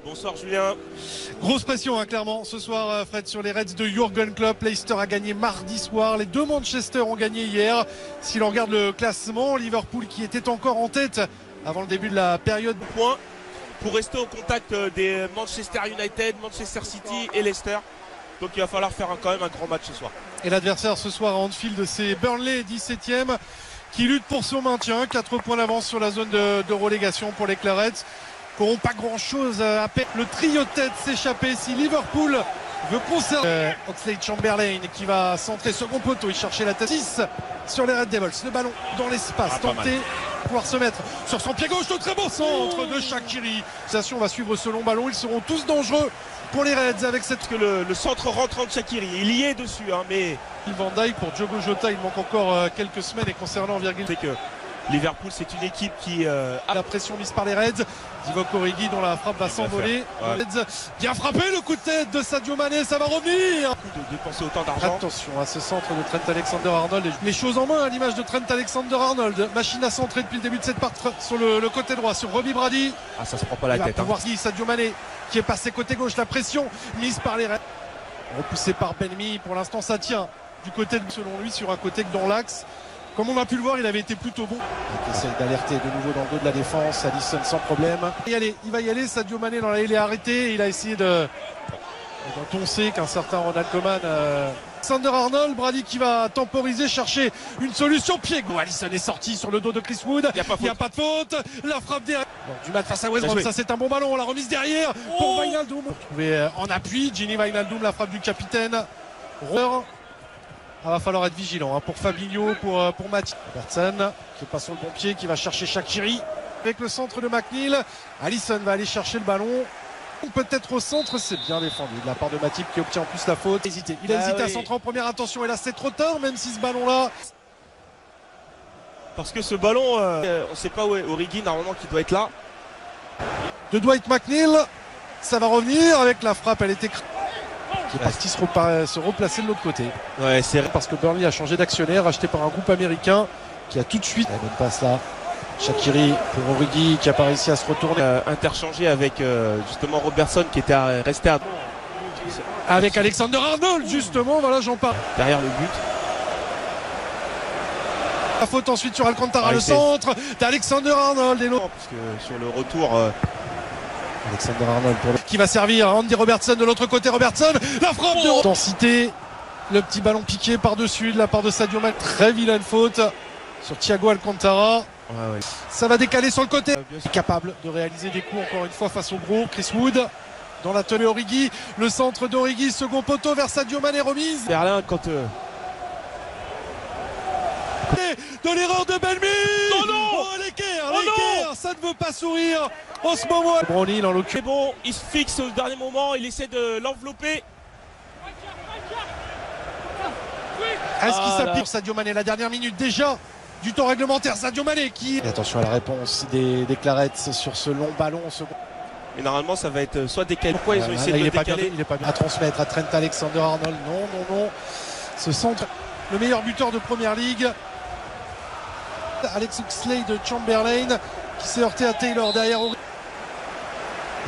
Bonsoir Julien. Grosse pression clairement ce soir Fred sur les Reds de Jürgen Klopp. Leicester a gagné mardi soir, les deux Manchester ont gagné hier. Si l'on regarde le classement, Liverpool qui était encore en tête avant le début de la période Point pour rester au contact des Manchester United, Manchester City et Leicester. Donc il va falloir faire quand même un grand match ce soir. Et l'adversaire ce soir à Anfield, c'est Burnley 17e qui lutte pour son maintien. 4 points d'avance sur la zone de relégation pour les Clarets, qui n'auront pas grand chose à perdre. Le trio de tête s'échapper si Liverpool veut conserver Oxlade-Chamberlain qui va centrer second poteau, il cherchait la tête 6 sur les Red Devils, le ballon dans l'espace, tenté pouvoir se mettre sur son pied gauche, le très beau centre de Shaqiri. On va suivre ce long ballon, ils seront tous dangereux pour les Reds avec cette... Parce que le centre rentrant de Shaqiri, il y est dessus, mais... Van Dijk pour Diogo Jota, il manque encore quelques semaines. Et concernant virgule, c'est que Liverpool, c'est une équipe qui a la pression mise par les Reds. Divock Origi dont la frappe va s'envoler. Ouais. Bien frappé, le coup de tête de Sadio Mané, ça va revenir. De dépenser autant d'argent. Attention à ce centre de Trent Alexander-Arnold. Les choses en main à l'image de Trent Alexander-Arnold. Machine à centrer depuis le début de cette partie sur le côté droit, sur Robbie Brady. Ah, ça se prend pas la tête. Voir Sadio Mané qui est passé côté gauche, la pression mise par les Reds. Repoussé par Ben-Mee, pour l'instant ça tient du côté selon lui sur un côté que dans l'axe. Comme on a pu le voir, il avait été plutôt bon. Il essaye d'alerter de nouveau dans le dos de la défense. Alisson sans problème. Il va y aller. Sadio Mané dans la il est arrêté. Il a essayé dont on sait qu'un certain Ronald Koeman. Alexander-Arnold, Brady qui va temporiser, chercher une solution. Pied gauche. Alisson est sorti sur le dos de Chris Wood. Il n'y a pas de faute. La frappe derrière. Bon, du mal face à West Brom. Ça c'est un bon ballon. La remise derrière pour Wijnaldum. Retrouvé en appui. Gini Wijnaldum, la frappe du capitaine. Il va falloir être vigilant pour Fabinho, pour Mathieu. Robertson qui passe sur le bon pied, qui va chercher Shaqiri avec le centre de McNeil. Alisson va aller chercher le ballon. Peut-être au centre, c'est bien défendu de la part de Matip qui obtient en plus la faute. Il a hésité à centrer en première intention et là c'est trop tard, même si ce ballon-là. Parce que ce ballon, on ne sait pas où est Origi normalement qui doit être là. De Dwight McNeil, ça va revenir avec la frappe, elle était qui est parti se replacer de l'autre côté. Ouais, c'est parce que Burnley a changé d'actionnaire, acheté par un groupe américain qui a tout de suite. La bonne passe là. Shaqiri pour Origi qui a pas réussi à se retourner. Interchangé avec justement Robertson qui était resté à... Avec Alexander-Arnold justement, voilà j'en parle. Derrière le but. La faute ensuite sur Alcantara, le centre d'Alexander-Arnold et l'autre. Parce que sur le retour... Alexander-Arnold qui va servir Andy Robertson de l'autre côté. Robertson, la frappe de intensité, le petit ballon piqué par-dessus de la part de Sadio Mané. Très vilaine faute sur Thiago Alcantara. Ouais. Ça va décaler sur le côté. Capable de réaliser des coups encore une fois face au gros Chris Wood dans l'atelier Origi. Le centre d'Origi, second poteau vers Sadio Mané, remise. Berlin quand... De l'erreur de Ben-Mee. Oh non, l'équerre, ça ne veut pas sourire en ce moment. Brownhill en l'occurrence. C'est bon, il se fixe au dernier moment, il essaie de l'envelopper. Est-ce qu'il s'applique Sadio Mané la dernière minute déjà du temps réglementaire? Sadio Mané qui... Et attention à la réponse des Clarets sur ce long ballon. Et normalement ça va être soit décalé. Pourquoi ils ont essayé de le décaler? Il est pas bien à transmettre à Trent Alexander-Arnold. Non. Ce centre, le meilleur buteur de Première Ligue. Alex Oxlade-Chamberlain qui s'est heurté à Taylor derrière.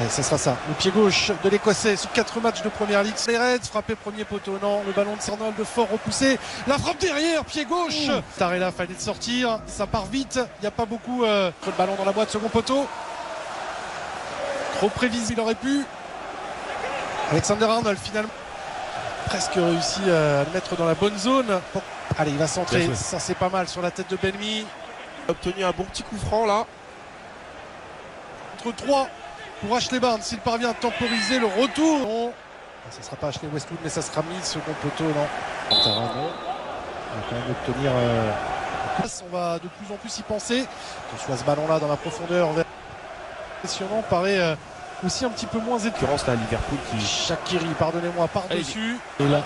Et ce sera ça, le pied gauche de l'Écossais sur 4 matchs de Première Ligue. Les Reds, frappé premier poteau, non, le ballon de Arnold fort repoussé, la frappe derrière, pied gauche. Tarella fallait de sortir, ça part vite, il n'y a pas beaucoup. Le ballon dans la boîte, second poteau. Trop prévisible, il aurait pu. Alexander-Arnold finalement presque réussi à le mettre dans la bonne zone. Allez, il va centrer, ça c'est pas mal sur la tête de Ben-Mee. Il a obtenu un bon petit coup franc là. Entre 3 pour Ashley Barnes, s'il parvient à temporiser le retour. Non. Ça ne sera pas Ashley Westwood, mais ça sera mis second poteau, non. On va quand même obtenir. On va de plus en plus y penser. Que soit ce ballon-là dans la profondeur, impressionnant, paraît aussi un petit peu moins écœurance là, Liverpool qui. Shaqiri, pardonnez-moi, par-dessus. Et là.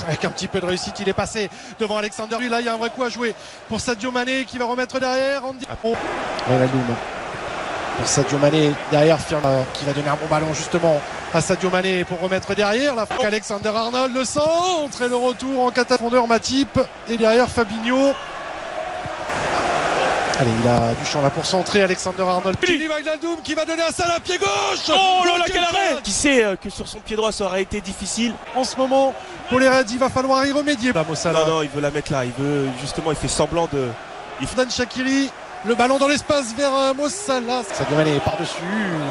Avec un petit peu de réussite, il est passé devant Alexander. Là, il y a un vrai coup à jouer pour Sadio Mané qui va remettre derrière. Pour Sadio Mané derrière, qui va donner un bon ballon justement à Sadio Mané pour remettre derrière. La frappe Alexander-Arnold, le centre et le retour en catafondeur Matip. Et derrière Fabinho. Allez, il a du champ là pour centrer. Alexander Arnold. Gini Wijnaldum qui va donner un Salah pied gauche. Oh là là, quel arrêt! Qui sait que sur son pied droit ça aurait été difficile. En ce moment, pour les Reds, il va falloir y remédier. Là, Mossala. Non, il veut la mettre là. Il veut justement, il fait semblant de. Dan Shaqiri, le ballon dans l'espace vers Mossala. Ça doit aller par-dessus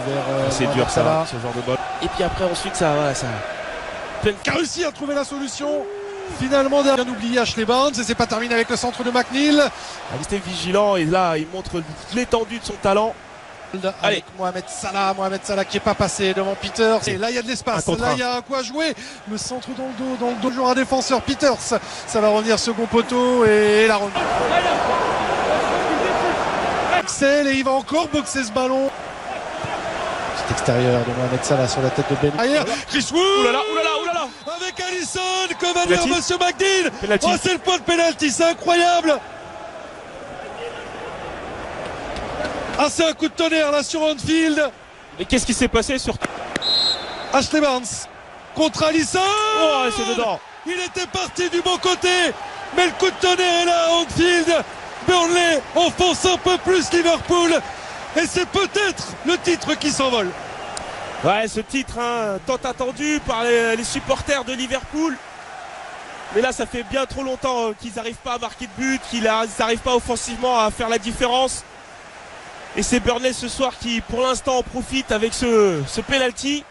vers. C'est dur Salah. ça, ce genre de ball. Et puis après, ensuite, ça. Qui a réussi à trouver la solution. Finalement, bien oublié Ashley Barnes et c'est pas terminé avec le centre de McNeil. Il était vigilant et là, il montre l'étendue de son talent. Avec Mohamed Salah qui est pas passé devant Peters. Et là, il y a de l'espace. Là, il y a à quoi jouer. Le centre dans le dos, toujours un défenseur. Peters, ça va revenir second poteau et la remise. Axel et il va encore boxer ce ballon. Petit extérieur de Mohamed Salah sur la tête de Ben. Derrière, Chris Wood. Oulala. Avec Alisson, que va dire Monsieur McDean. Penalty. Oh, c'est le point de pénalty, c'est incroyable. Ah, c'est un coup de tonnerre là sur Anfield. Mais qu'est-ce qui s'est passé sur. Ashley Barnes contre Alisson. Oh, c'est dedans. Il était parti du bon côté, mais le coup de tonnerre est là à Anfield. Burnley enfonce un peu plus Liverpool. Et c'est peut-être le titre qui s'envole. Ouais, ce titre, tant attendu par les supporters de Liverpool. Mais là, ça fait bien trop longtemps qu'ils n'arrivent pas à marquer de but, qu'ils n'arrivent pas offensivement à faire la différence. Et c'est Burnley ce soir qui, pour l'instant, en profite avec ce penalty.